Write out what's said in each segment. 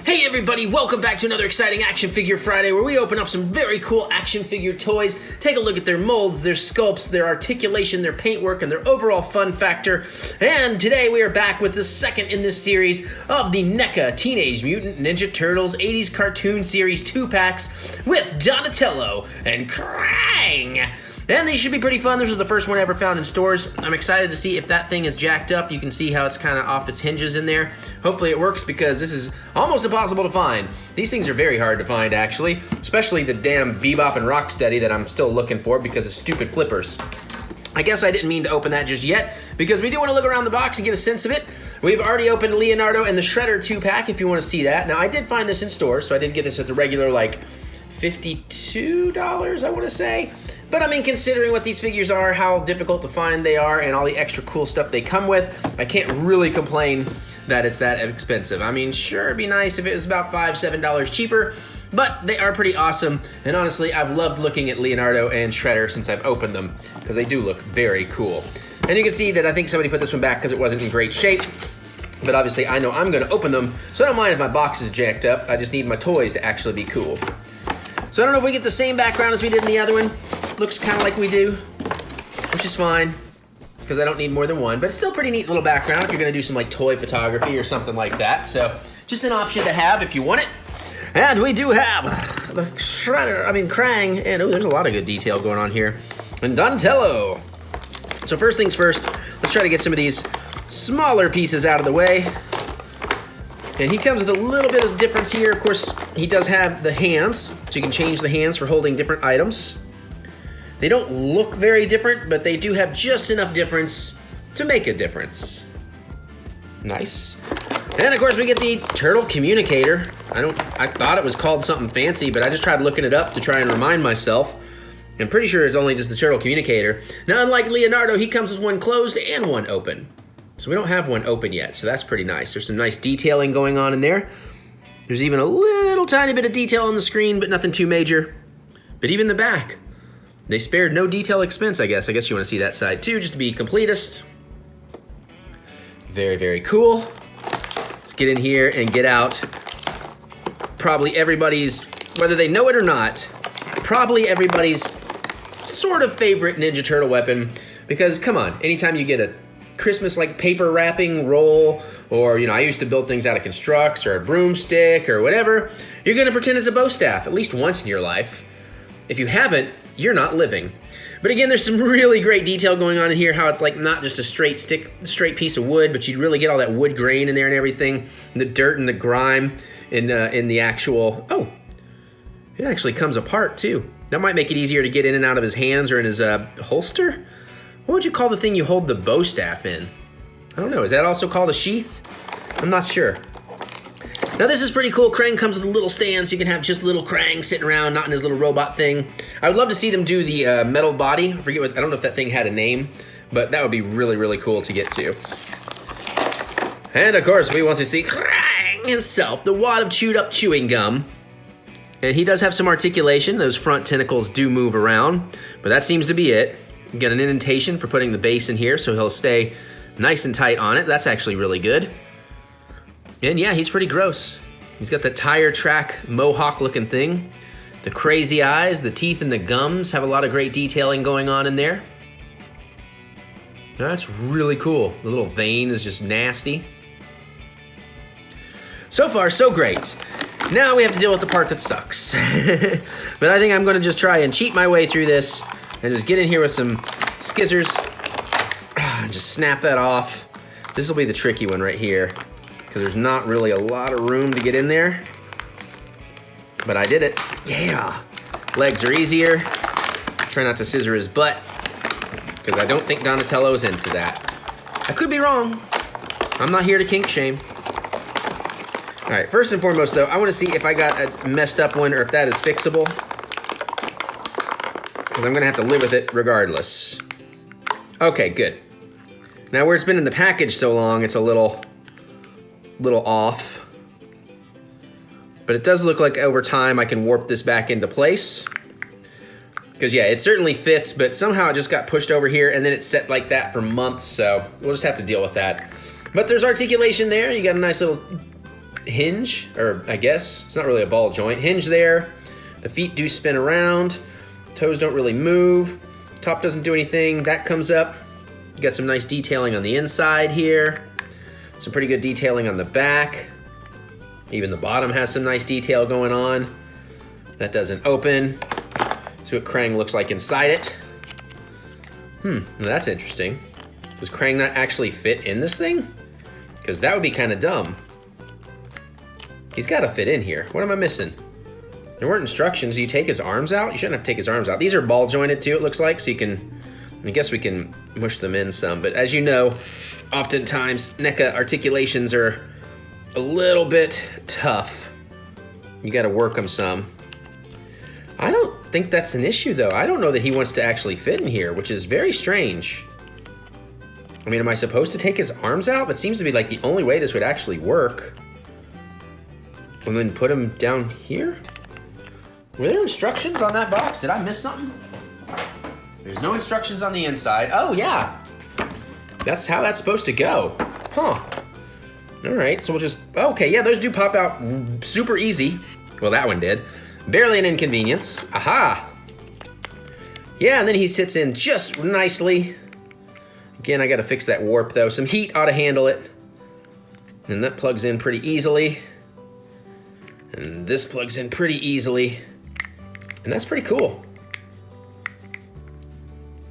Hey everybody, welcome back to another exciting Action Figure Friday where we open up some very cool action figure toys, take a look at their molds, their sculpts, their articulation, their paintwork, and their overall fun factor. And today we are back with the second in this series of the NECA Teenage Mutant Ninja Turtles 80s Cartoon Series 2-packs with Donatello and Krang. And these should be pretty fun. This was the first one I ever found in stores. I'm excited to see if that thing is jacked up. You can see how it's kind of off its hinges in there. Hopefully it works because this is almost impossible to find. These things are very hard to find, actually, especially the damn Bebop and Rocksteady that I'm still looking for because of stupid flippers. I guess I didn't mean to open that just yet because we do want to look around the box and get a sense of it. We've already opened Leonardo and the Shredder 2-pack if you want to see that. Now, I did find this in stores, so I did get this at the regular, like, $52, I want to say. But I mean, considering what these figures are, how difficult to find they are, and all the extra cool stuff they come with, I can't really complain that it's that expensive. I mean, sure, it'd be nice if it was about $5, $7 cheaper, but they are pretty awesome. And honestly, I've loved looking at Leonardo and Shredder since I've opened them, because they do look very cool. And you can see that I think somebody put this one back because it wasn't in great shape. But obviously, I know I'm going to open them, so I don't mind if my box is jacked up. I just need my toys to actually be cool. So I don't know if we get the same background as we did in the other one. Looks kind of like we do, which is fine, because I don't need more than one, but it's still a pretty neat little background if you're gonna do some like toy photography or something like that. So just an option to have if you want it. And we do have the Krang, and oh, there's a lot of good detail going on here. And Donatello. So first things first, let's try to get some of these smaller pieces out of the way. And he comes with a little bit of difference here. Of course, he does have the hands, so you can change the hands for holding different items. They don't look very different, but they do have just enough difference to make a difference. Nice. And of course, we get the Turtle Communicator. I thought it was called something fancy, but I just tried looking it up to try and remind myself. I'm pretty sure it's only just the Turtle Communicator. Now, unlike Leonardo, he comes with one closed and one open. So we don't have one open yet, so that's pretty nice. There's some nice detailing going on in there. There's even a little tiny bit of detail on the screen, but nothing too major. But even the back, they spared no detail expense, I guess. I guess you want to see that side too, just to be completist. Very, very cool. Let's get in here and get out probably everybody's, whether they know it or not, probably everybody's sort of favorite Ninja Turtle weapon. Because, come on, anytime you get a Christmas like paper wrapping roll, or I used to build things out of constructs or a broomstick or whatever, you're gonna pretend it's a bow staff at least once in your life. If you haven't, you're not living. But again, there's some really great detail going on in here, how it's like not just a straight piece of wood, but you'd really get all that wood grain in there and everything, and the dirt and the grime in the actual, oh, it actually comes apart too. That might make it easier to get in and out of his hands or in his holster. What would you call the thing you hold the bow staff in? I don't know, is that also called a sheath? I'm not sure. Now this is pretty cool. Krang comes with a little stand, so you can have just little Krang sitting around, not in his little robot thing. I would love to see them do the metal body. I don't know if that thing had a name, but that would be really, really cool to get to. And of course, we want to see Krang himself, the wad of chewed up chewing gum. And he does have some articulation. Those front tentacles do move around, but that seems to be it. You got an indentation for putting the base in here, so he'll stay nice and tight on it. That's actually really good. And yeah, he's pretty gross. He's got the tire track mohawk looking thing. The crazy eyes, the teeth and the gums have a lot of great detailing going on in there. That's really cool. The little vein is just nasty. So far, so great. Now we have to deal with the part that sucks. But I think I'm gonna just try and cheat my way through this and just get in here with some scissors and just snap that off. This will be the tricky one right here because there's not really a lot of room to get in there. But I did it. Yeah. Legs are easier. Try not to scissor his butt because I don't think Donatello is into that. I could be wrong. I'm not here to kink shame. All right, first and foremost though, I want to see if I got a messed up one or if that is fixable. Because I'm gonna have to live with it regardless. Okay, good. Now where it's been in the package so long, it's a little off. But it does look like over time I can warp this back into place. Because yeah, it certainly fits, but somehow it just got pushed over here and then it's set like that for months, so we'll just have to deal with that. But there's articulation there. You got a nice little hinge, or I guess it's not really a ball joint. Hinge there. The feet do spin around. Toes don't really move. Top doesn't do anything. That comes up. You got some nice detailing on the inside here. Some pretty good detailing on the back. Even the bottom has some nice detail going on. That doesn't open. See what Krang looks like inside it. Now that's interesting. Does Krang not actually fit in this thing? Because that would be kind of dumb. He's got to fit in here. What am I missing? There weren't instructions. Do you take his arms out? You shouldn't have to take his arms out. These are ball jointed too, it looks like, so you can, I guess we can mush them in some. But as you know, oftentimes NECA articulations are a little bit tough. You got to work them some. I don't think that's an issue though. I don't know that he wants to actually fit in here, which is very strange. I mean, am I supposed to take his arms out? That seems to be like the only way this would actually work. And then put him down here? Were there instructions on that box? Did I miss something? There's no instructions on the inside. Oh yeah, that's how that's supposed to go. Huh. All right, so we'll just, okay, yeah, those do pop out super easy. Well, that one did. Barely an inconvenience. Aha. Yeah, and then he sits in just nicely. Again, I gotta fix that warp though. Some heat ought to handle it. And that plugs in pretty easily. And this plugs in pretty easily. And that's pretty cool.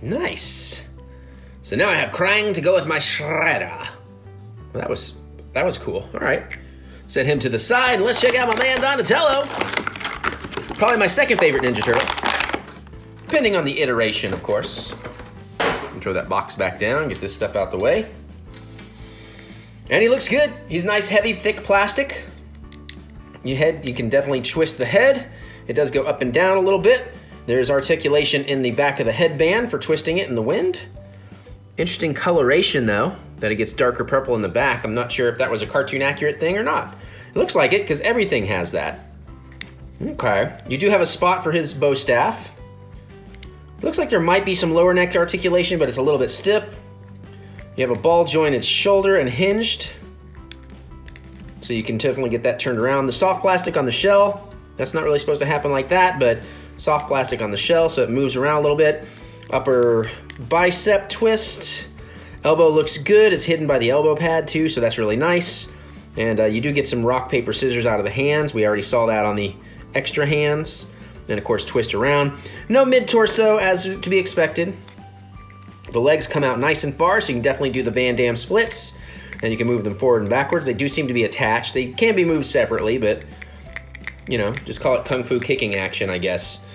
Nice. So now I have Krang to go with my shredder. Well, that was cool. All right. Set him to the side, and let's check out my man Donatello. Probably my second favorite Ninja Turtle. Depending on the iteration, of course. Throw that box back down, get this stuff out the way. And he looks good. He's nice, heavy, thick plastic. You can definitely twist the head. It does go up and down a little bit. There's articulation in the back of the headband for twisting it in the wind. Interesting coloration though, that it gets darker purple in the back. I'm not sure if that was a cartoon accurate thing or not. It looks like it because everything has that. Okay, you do have a spot for his bow staff. It looks like there might be some lower neck articulation, but it's a little bit stiff. You have a ball jointed shoulder and hinged. So you can definitely get that turned around. The soft plastic on the shell, that's not really supposed to happen like that, but soft plastic on the shell so it moves around a little bit. Upper bicep twist. Elbow looks good. It's hidden by the elbow pad too, so that's really nice. And you do get some rock, paper, scissors out of the hands. We already saw that on the extra hands. And of course, twist around. No mid-torso as to be expected. The legs come out nice and far, so you can definitely do the Van Damme splits. And you can move them forward and backwards. They do seem to be attached. They can be moved separately, but you know, just call it kung fu kicking action, I guess.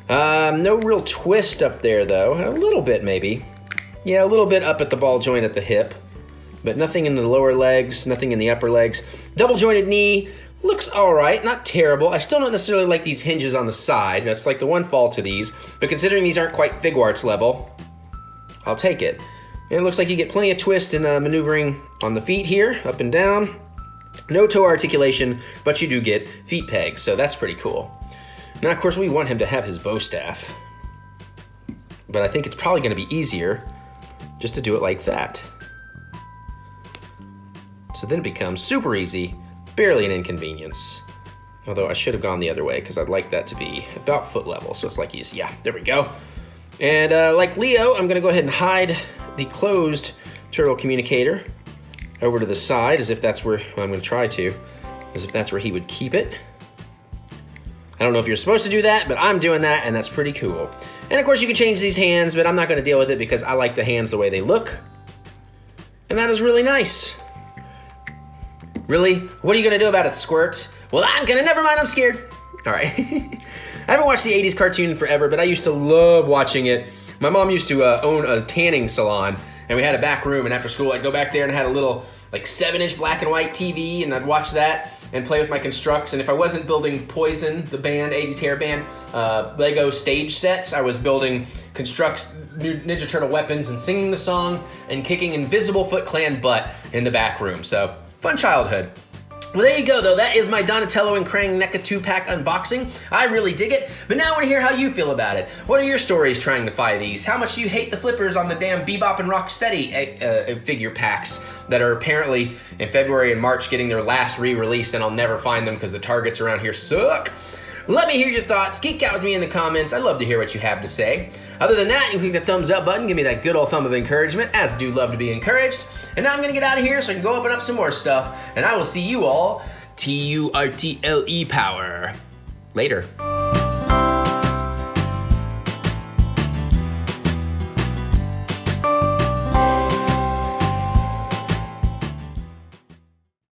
No real twist up there though. A little bit maybe. Yeah, a little bit up at the ball joint at the hip, but nothing in the lower legs, nothing in the upper legs. Double jointed knee. Looks all right, not terrible. I still don't necessarily like these hinges on the side. That's like the one fault to these, but considering these aren't quite Figuarts level, I'll take it. And it looks like you get plenty of twist and maneuvering on the feet here, up and down. No toe articulation, but you do get feet pegs, so that's pretty cool. Now, of course, we want him to have his bow staff, but I think it's probably gonna be easier just to do it like that. So then it becomes super easy, barely an inconvenience. Although I should have gone the other way because I'd like that to be about foot level. So it's like he's, yeah, there we go. And like Leo, I'm gonna go ahead and hide the closed turtle communicator over to the side as if that's where, well, I'm gonna try to, as if that's where he would keep it. I don't know if you're supposed to do that, but I'm doing that and that's pretty cool. And of course you can change these hands, but I'm not gonna deal with it because I like the hands the way they look. And that is really nice. Really? What are you gonna do about it, Squirt? Well, never mind, I'm scared. All right. I haven't watched the 80s cartoon in forever, but I used to love watching it. My mom used to own a tanning salon, and we had a back room, and after school I'd go back there and had a little like 7-inch black and white TV, and I'd watch that and play with my constructs. And if I wasn't building Poison, the band, 80s hair band, Lego stage sets, I was building constructs, new Ninja Turtle weapons, and singing the song and kicking Invisible Foot Clan butt in the back room. So, fun childhood. Well, there you go, though. That is my Donatello and Krang NECA 2-pack unboxing. I really dig it, but now I want to hear how you feel about it. What are your stories trying to find these? How much do you hate the flippers on the damn Bebop and Rocksteady figure packs? that are apparently in February and March getting their last re-release, and I'll never find them because the Targets around here suck. Let me hear your thoughts. Geek out with me in the comments. I'd love to hear what you have to say. Other than that, you can click the thumbs up button, give me that good old thumb of encouragement, as I do love to be encouraged. And now I'm gonna get out of here so I can go open up some more stuff, and I will see you all, Turtle power, later.